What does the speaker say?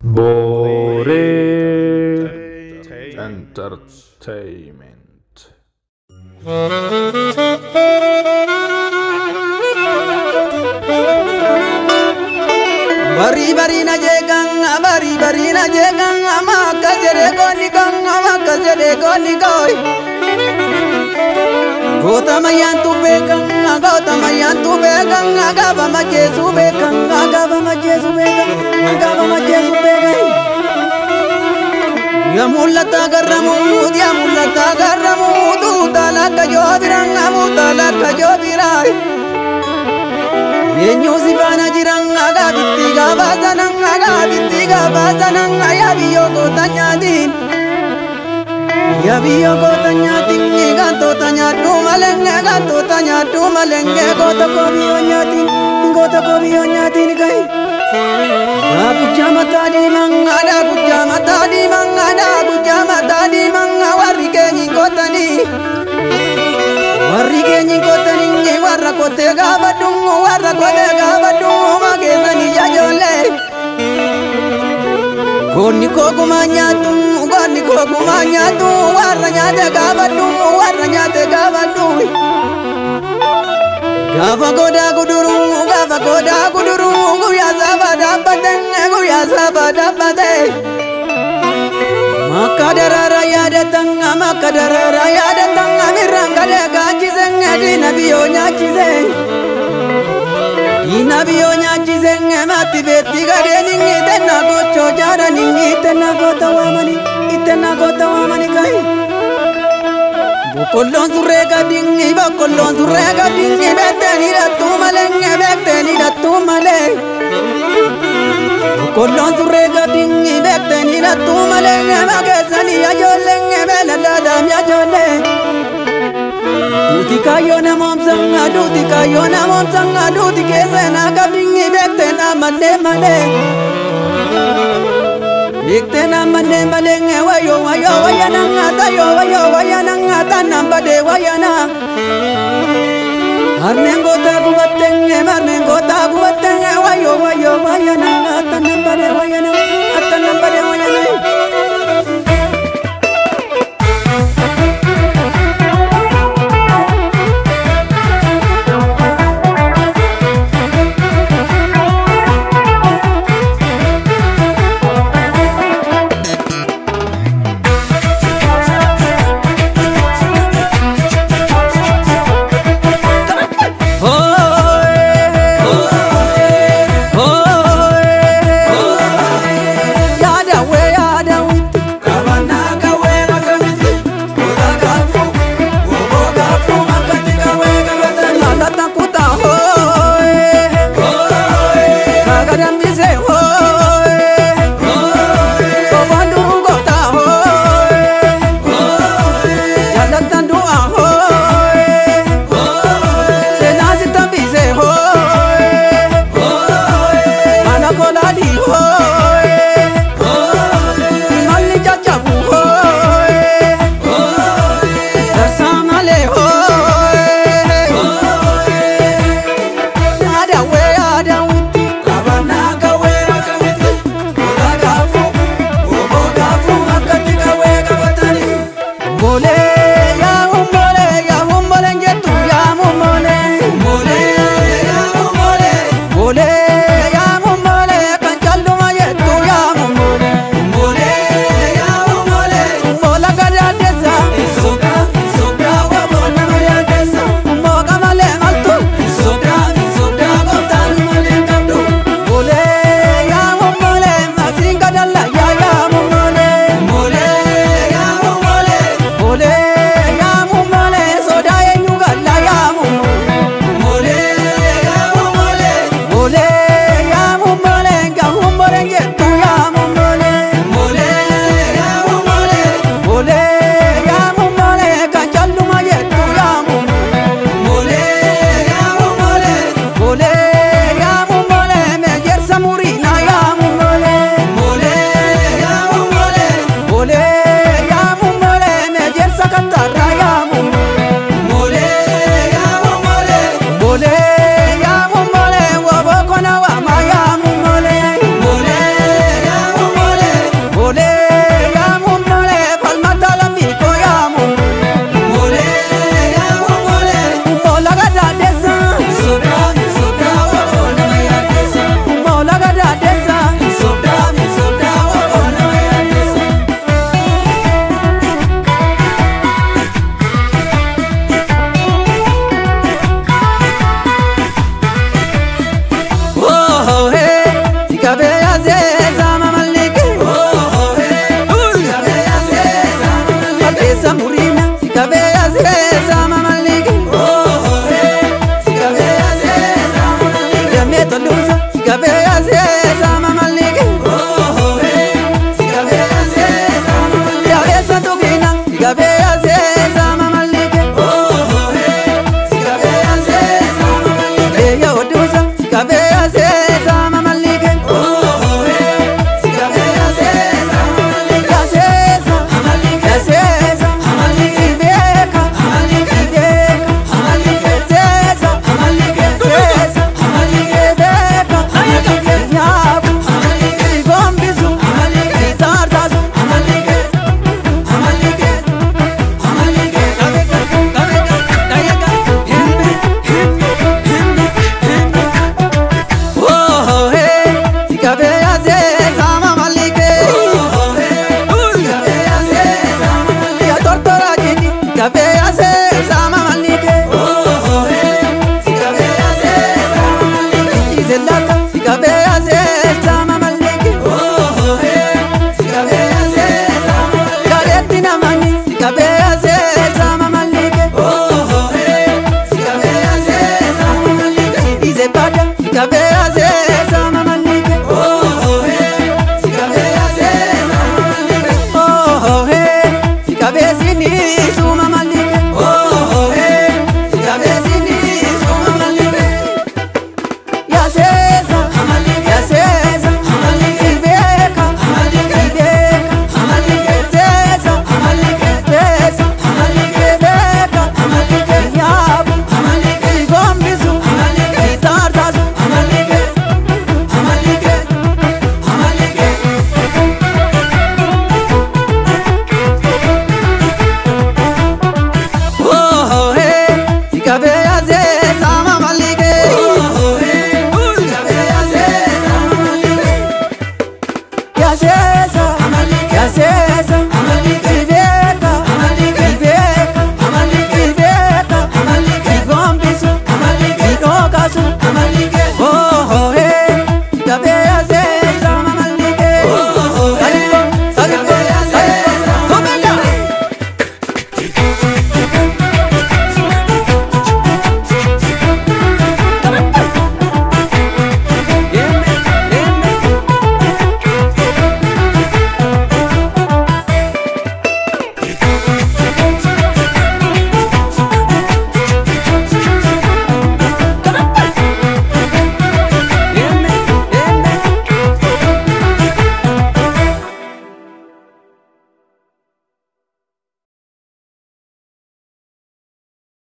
Bore Entertainment. Bari bari na jegang ama kajere goni koi. Gota mayan tu begang agaba majesu begang. Ya mulata garramu tu talaka jobirai. Yenyu sibana jirang aga bittiga bazanang ayabiyo ko tanyatin ganto tanyatu malenge gota ko biyo nyatin kai. Aku jamata di manga warri kenyi kotani warra kote gabadungu magezani jajole. Goni ko kumanyatu warra nyate gabadungu Gava goda gudurungu ya zabada bade Makadarara ya datang miranga de gachizeng di nabiyo nyachizeng mati beti gade ningi tenna gocho jara ningi tenna gotawamani kai Bokolon surega dingi beteni datu male Bokolon surega dingi beteni datu male magezani ajolenge beladam ajole Duti kayo na momsanga duti kesena kabingi betena male Iktena mane malenge wayo wayana ngata nambade wayana Armengo tagu batenge wayo wayana ngata nambade wayana Yeah.